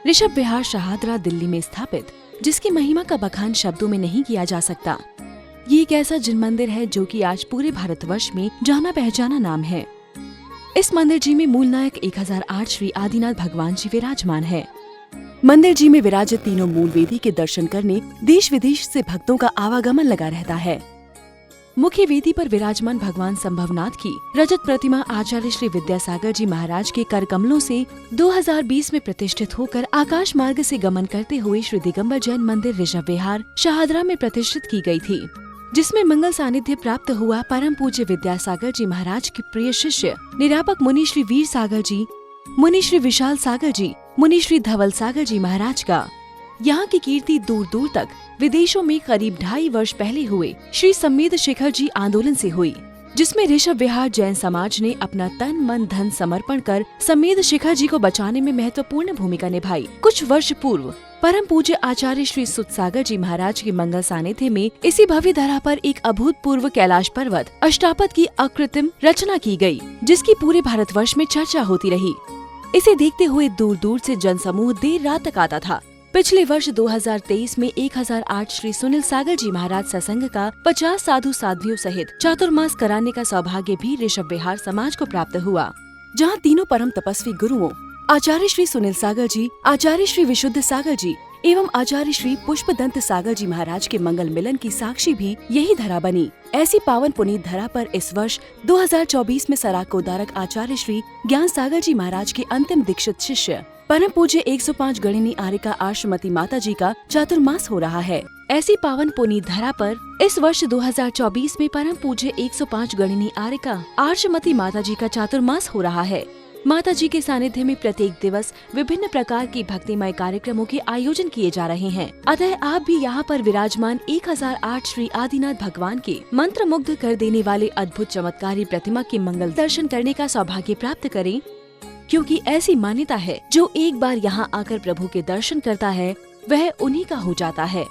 ऋषभ विहार शहादरा दिल्ली में स्थापित, जिसकी महिमा का बखान शब्दों में नहीं किया जा सकता। ये एक ऐसा जिन मंदिर है जो कि आज पूरे भारतवर्ष में जाना पहचाना नाम है। इस मंदिर जी में मूल नायक 1008 श्री आदिनाथ भगवान जी विराजमान है। मंदिर जी में विराजित तीनों मूल वेदी के दर्शन करने देश विदेश से भक्तों का आवागमन लगा रहता है। मुख्य वेदी पर विराजमान भगवान संभवनाथ की रजत प्रतिमा आचार्य श्री विद्यासागर जी महाराज के कर कमलों से 2020 में प्रतिष्ठित होकर आकाश मार्ग से गमन करते हुए श्री दिगंबर जैन मंदिर ऋषभ विहार शहादरा में प्रतिष्ठित की गई थी, जिसमें मंगल सानिध्य प्राप्त हुआ परम पूज्य विद्यासागर जी महाराज के प्रिय शिष्य निरापक मुनि श्री वीर सागर जी, मुनि श्री विशाल सागर जी, मुनि श्री धवल सागर जी महाराज का। यहाँ की कीर्ति दूर दूर तक विदेशों में करीब 2.5 वर्ष पहले हुए श्री सम्मेद शिखर जी आंदोलन से हुई, जिसमें ऋषभ विहार जैन समाज ने अपना तन मन धन समर्पण कर सम्मेद शिखर जी को बचाने में महत्वपूर्ण भूमिका निभाई। कुछ वर्ष पूर्व परम पूज्य आचार्य श्री सुत सागर जी महाराज के मंगल सानिध्य में इसी भव्य धरा पर एक अभूतपूर्व कैलाश पर्वत अष्टापद की अकृत्रिम रचना की गई, जिसकी पूरे भारतवर्ष में चर्चा होती रही। इसे देखते हुए दूर दूर से जनसमूह देर रात तक आता था। पिछले वर्ष 2023 में 1008 श्री सुनील सागर जी महाराज सत्संग का 50 साधु साध्वियों सहित चातुर्मास कराने का सौभाग्य भी ऋषभ विहार समाज को प्राप्त हुआ, जहां तीनों परम तपस्वी गुरुओं आचार्य श्री सुनील सागर जी, आचार्य श्री विशुद्ध सागर जी एवं आचार्य श्री पुष्पदंत सागर जी महाराज के मंगल मिलन की साक्षी भी यही धरा बनी। ऐसी पावन पुनीत धरा पर इस वर्ष 2024 में सराक को उदारक आचार्य श्री ज्ञान सागर जी महाराज के अंतिम दीक्षित शिष्य परम पूज्य 105 गणिनी आर्यका आश्रमती माता जी का चातुर्मास हो रहा है। ऐसी पावन पुनीत धरा पर इस वर्ष 2024 में परम पूज्य 105 गणिनी आर्यका आश्रमती माता जी का चातुर्मास हो रहा है। माता जी के सानिध्य में प्रत्येक दिवस विभिन्न प्रकार की भक्तिमय कार्यक्रमों के आयोजन किए जा रहे हैं। अतः आप भी यहाँ पर विराजमान 1008 श्री आदिनाथ भगवान के मंत्र मुग्ध कर देने वाले अद्भुत चमत्कारी प्रतिमा के मंगल दर्शन करने का सौभाग्य प्राप्त करें, क्योंकि ऐसी मान्यता है जो एक बार यहाँ आकर प्रभु के दर्शन करता है वह उन्हीं का हो जाता है।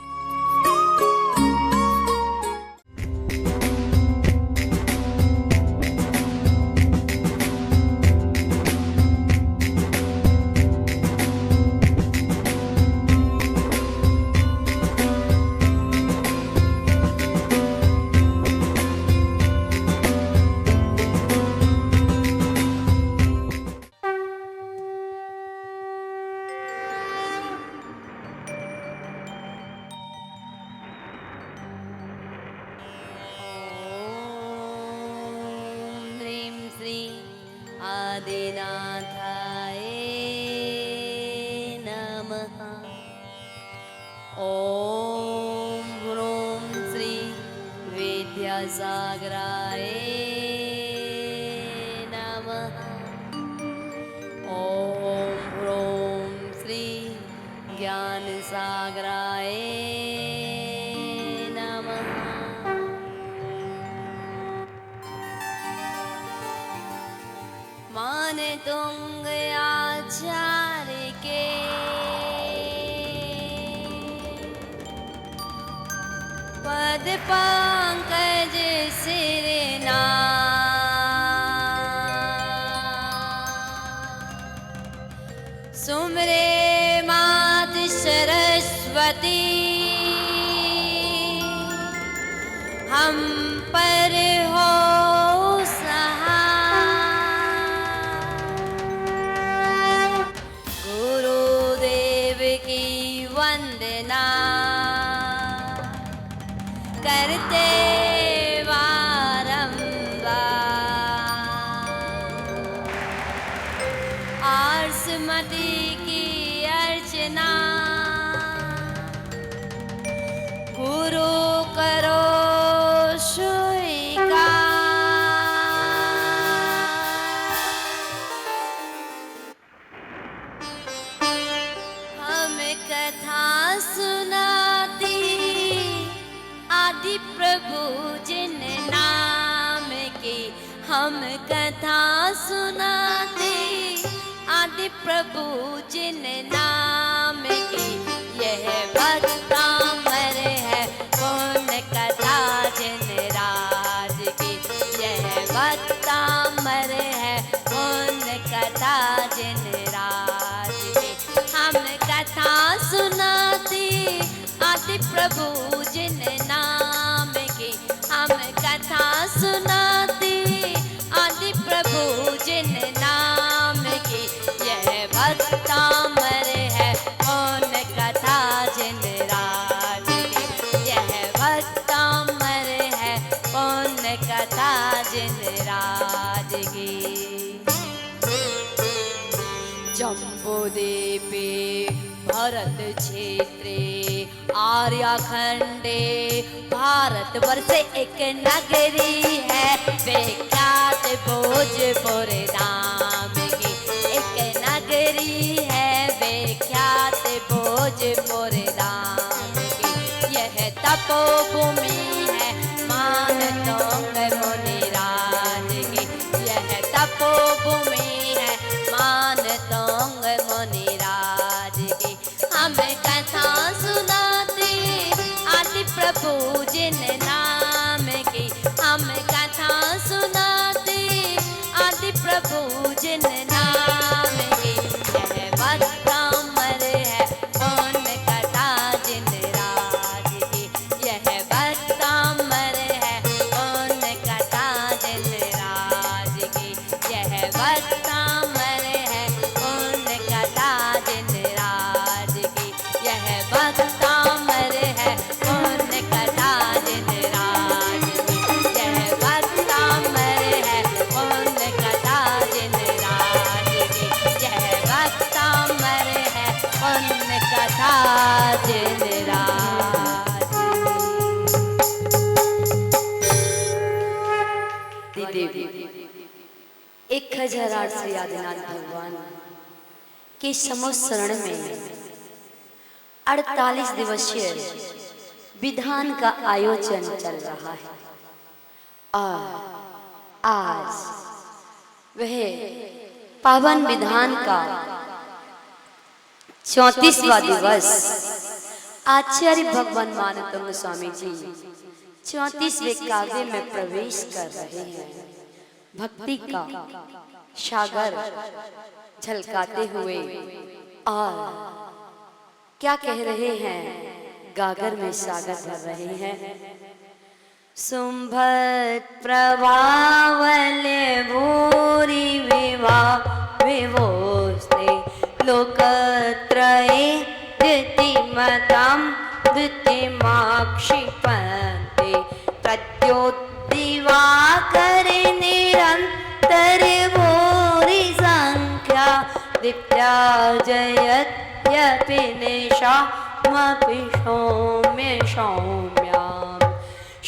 आदिनाथाय नमः। ॐ ह्रूं श्री विद्यासागराय नमः। ॐ ह्रूं श्री ज्ञानसागराय नमः। मानतुंग आचार्य के पद पंकज सिरना, सुमरे मात सरस्वती हम पर हो वंदना करते वारंवार, आसमती की अर्चना गुरु करो स्वीकार। हम कथा सुनाती आदि प्रभु जिन नाम की, हम कथा सुनाते आदि प्रभु जिन नाम की। यह भक्तामर है पुण्य कथा जिन राज की, यह भक्तामर है पुण्य कथा जिन राज की। हम प्रभु जिन नाम की हम कथा सुनाते, आदि प्रभु जिन नाम की यह भक्त अमर है कौन कथा जिन राज की, यह भक्त अमर है कौन कथा जिन राज की। जम्बूद्वीपे भरत क्षेत्रे आर्यखंडे भारतवर्ष एक नगरी है, विख्यात भोजपुर धाम की एक नगरी है, विख्यात भोजपुर धाम की। यह तपोभूमि है मानतोंग मुनिराज की, यह तपोभूमि है मानतोंग मुनिराज की। हम कथा सुनाते आदि प्रभु जिन नाम की, हम कथा सुनाते आदि प्रभु जिन नाम की यह भक्त अमर है कौन कथा जिन राज की, यह भक्त अमर है कौन कथा जिन राज की, यह भक्त अमर है कौन कथा जिन राज की, यह भक्त अमर है कौन कथा जिन राज की, यह भक्त अमर है कौन कथा जिन राज की, यह भक्त अमर है कौन कथा जिन राज की। देवी 1008 श्री आदिनाथ भगवान के समोत्सरण में 48 दिवसीय विधान का आयोजन चल रहा है और आज वह पावन विधान का 34वां दिवस आचार्य भगवान मानतोंग स्वामी जी 34वें काव्य में प्रवेश कर रहे हैं। भक्ति का सागर झलकाते हुए और क्या कह रहे हैं, गागर में सागर भर रहे हैं। शुंभत प्रभावल भूरि विभोस्ते लोकत्रये द्युतिमतां द्युतिमाक्षिपन्ते प्रद्योद्दिवाकर निरन्तर भूरि संख्या दीप्त्या जयत्यपि निशामपि सौम्य सौम्याम्।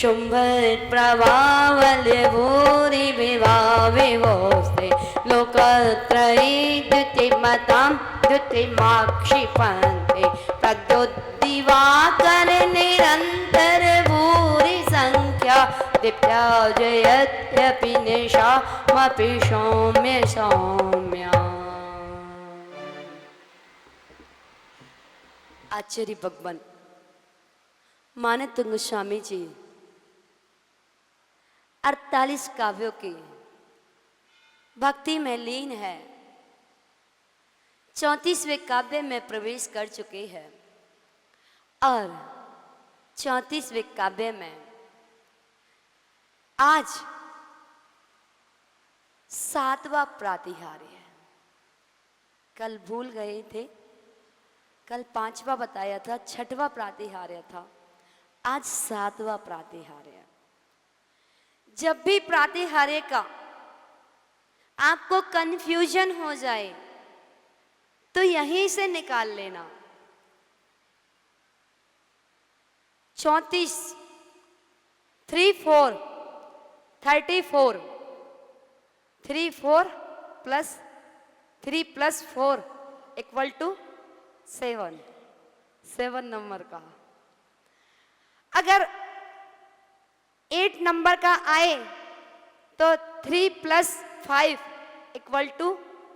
शुंभत प्रभावल भूरि विभोस्ते लोकत्रये द्युतिमतां द्युतिमाक्षिपन्ते प्रद्योद्दिवाकर निरन्तर भूरि संख्या दीप्त्या जयत्यपि निशामपि सौम्य सौम्याम्। आचार्य भगवान मानतोंग स्वामी जी 48 काव्यों की भक्ति में लीन है, 34वें काव्य में प्रवेश कर चुके हैं और 34वें काव्य में आज 7वां प्रातिहार्य है। कल भूल गए थे, कल 5वां बताया था, 6वां प्रातिहार्य था, आज 7वां प्रातिहार्य। जब भी प्रातिहार्य का आपको कंफ्यूजन हो जाए तो यहीं से निकाल लेना। 34 3 4 34 3 4 plus 3 plus 4 equal to 7 number का। अगर 8 नंबर का आए तो 3 प्लस 5 इक्वल टू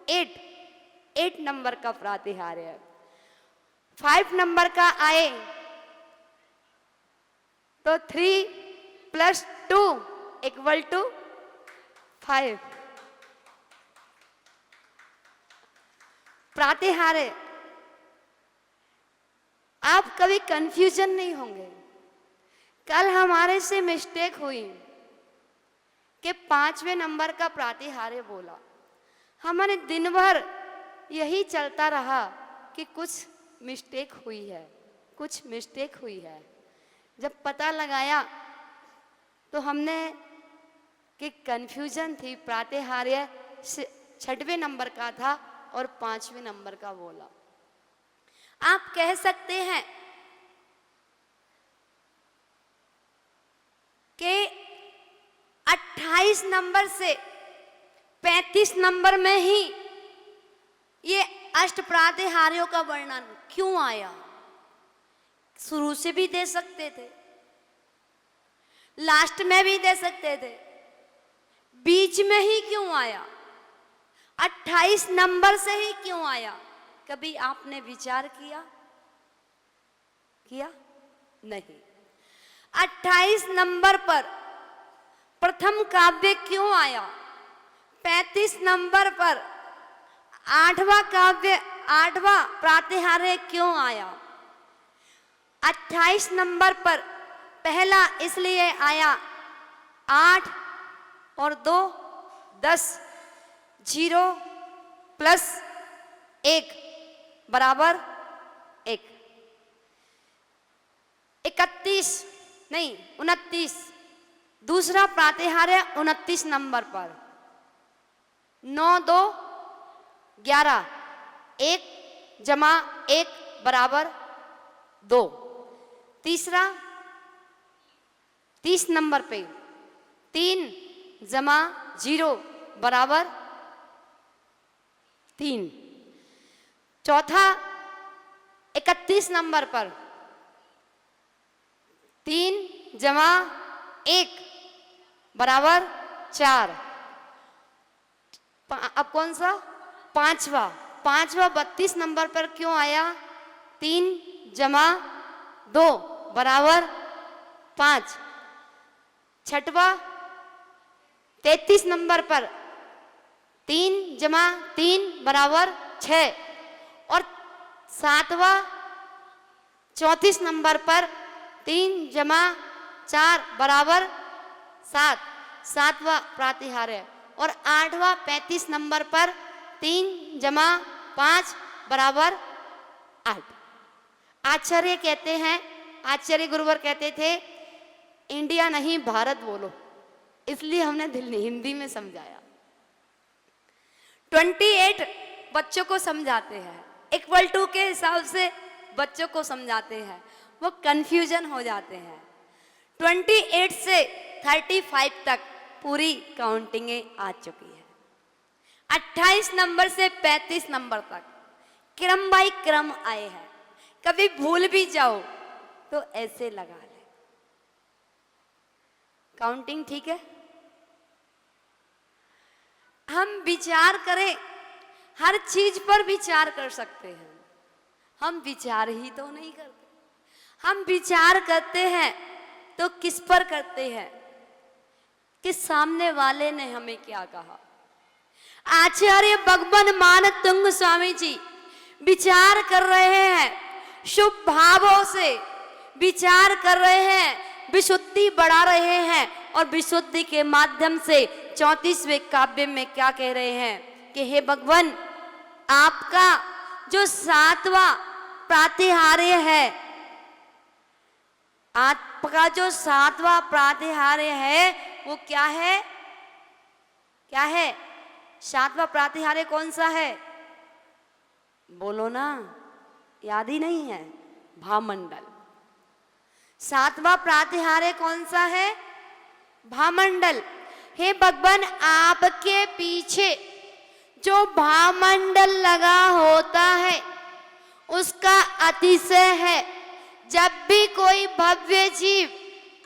8 नंबर का प्रातिहार्य है। 5 नंबर का आए तो 3 प्लस 2 इक्वल टू 5। प्रातिहार्य आप कभी कंफ्यूजन नहीं होंगे। कल हमारे से मिस्टेक हुई कि 5वें नंबर का प्रातिहार्य बोला। हमारे दिन भर यही चलता रहा कि कुछ मिस्टेक हुई है, कुछ मिस्टेक हुई है। जब पता लगाया तो हमने कि कंफ्यूजन थी, प्रातिहार्य 6वें नंबर का था और 5वें नंबर का बोला। आप कह सकते हैं कि 28 नंबर से 35 नंबर में ही ये अष्ट प्रातिहार्यों का वर्णन क्यों आया? शुरू से भी दे सकते थे, लास्ट में भी दे सकते थे, बीच में ही क्यों आया? 28 नंबर से ही क्यों आया? कभी आपने विचार किया? नहीं। 28 नंबर पर प्रथम काव्य क्यों आया? 35 नंबर पर 8वां काव्य, 8वां प्रातिहार्य क्यों आया? 28 नंबर पर पहला इसलिए आया 8 और 2 10, 0 प्लस 1 बराबर 1। 31 नहीं 29, दूसरा प्रातिहार्य 29 नंबर पर 9 2 11, 1 जमा 1 बराबर 2। तीसरा 30 नंबर पे 3 जमा 0 बराबर 3। चौथा 31 नंबर पर 3 जमा 1 बराबर 4। अब कौन सा? पांचवा 32 नंबर पर क्यों आया? 3 जमा 2 बराबर 5। छठवा 33 नंबर पर 3 जमा 3 बराबर 6। और सातवा 34 नंबर पर 3 जमा 4 बराबर 7, 7वां प्रातिहार्य। और 8वां 35 नंबर पर 3 जमा 5 बराबर 8। आचार्य कहते हैं, आचार्य गुरुवर कहते थे इंडिया नहीं भारत बोलो, इसलिए हमने हिंदी में समझाया। 28 बच्चों को समझाते हैं, इक्वल टू के हिसाब से बच्चों को समझाते हैं, वो कंफ्यूजन हो जाते हैं। 28 से 35 तक पूरी काउंटिंगें आ चुकी है। 28 नंबर से 35 नंबर तक क्रम बाई क्रम आए हैं। कभी भूल भी जाओ तो ऐसे लगा ले। काउंटिंग ठीक है? हम विचार करें, हर चीज पर विचार कर सकते हैं। हम विचार ही तो नहीं करते। हम विचार करते हैं तो किस पर करते हैं कि सामने वाले ने हमें क्या कहा। आचार्य भगवान मानतुंग स्वामी जी विचार कर रहे हैं, शुभ भावों से विचार कर रहे हैं, विशुद्धि बढ़ा रहे हैं और विशुद्धि के माध्यम से 34वें काव्य में क्या कह रहे हैं कि हे भगवान, आपका जो 7वां प्रातिहार्य है, आपका जो 7वां प्रातिहार्य है वो क्या है? क्या है? 7वां प्रातिहार्य कौन सा है? बोलो ना, याद ही नहीं है। भामंडल। 7वां प्रातिहार्य कौन सा है? भामंडल। हे भगवान, आपके पीछे जो भामंडल लगा होता है उसका अतिशय है। जब भी कोई भव्य जीव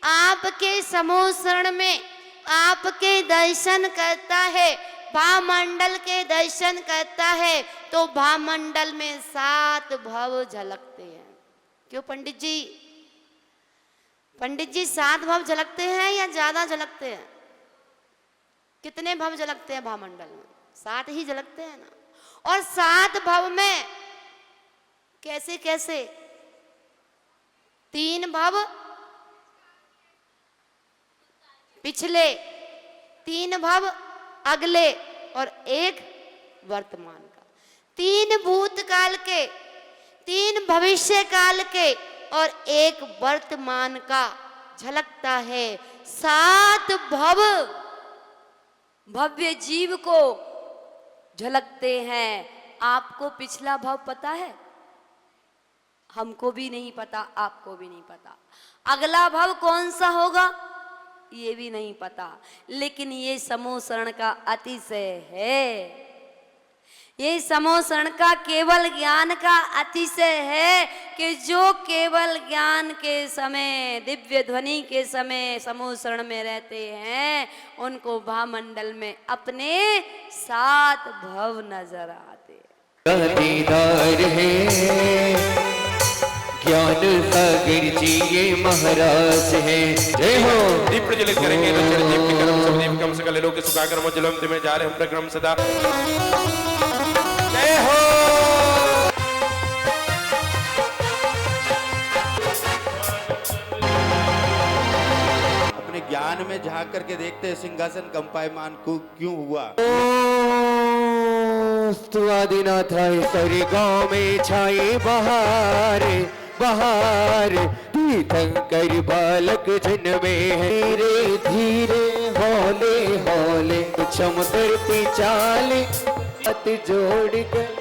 आपके समूह शरण में आपके दर्शन करता है, भामंडल के दर्शन करता है, तो भामंडल में 7 भव झलकते हैं। क्यों पंडित जी? पंडित जी 7 भव झलकते हैं या ज्यादा झलकते हैं? कितने भव झलकते हैं भामंडल में? 7 ही झलकते हैं ना। और 7 भव में कैसे कैसे 3 भव पिछले, 3 भव अगले और 1 वर्तमान का, 3 भूतकाल के, 3 भविष्य काल के और 1 वर्तमान का झलकता है। 7 भव भव्य जीव को झलकते हैं। आपको पिछला भव पता है? हमको भी नहीं पता, आपको भी नहीं पता। अगला भव कौन सा होगा ये भी नहीं पता, लेकिन ये समोसरण का अतिशय है। ये समोसरण का केवल ज्ञान का अतिशय है कि जो केवल ज्ञान के समय, दिव्य ध्वनि के समय समोसरण में रहते हैं, उनको भामंडल में अपने 7 भव नजर आते हैं। दीदार है ज्ञान सागर जी ये महाराज है। जय हो। दीप प्रज्वलित करेंगे तो चिरंजीव की कर्म सबदीप कम सकल लोक सुखाकर मज्जलम तुम्हें जा रहे हम प्रक्रम सदा। जय हो। अपने ज्ञान में झांक करके देखते हैं सिंहासन कंपायमान को क्यों हुआ। आदिनाथाय सारे गाँव में छाए बहार बहार, तीर्थंकर बालक जन में है धीरे धीरे हौले हौले, चमकती चाले हाथ जोड़ कर।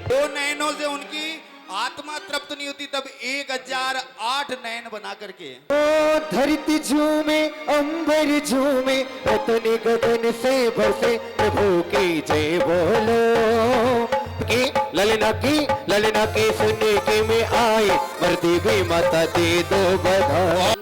2 नयनों से उनकी आत्मा तृप्त नहीं होती, तब 1008 नयन बना करके ओ धरती झूमे अंबर झूमे, रतन गगन से बरसे प्रभु की जय बोलो। की ललना की सुनने के में आए, मरती भी माता दे दो बधाई।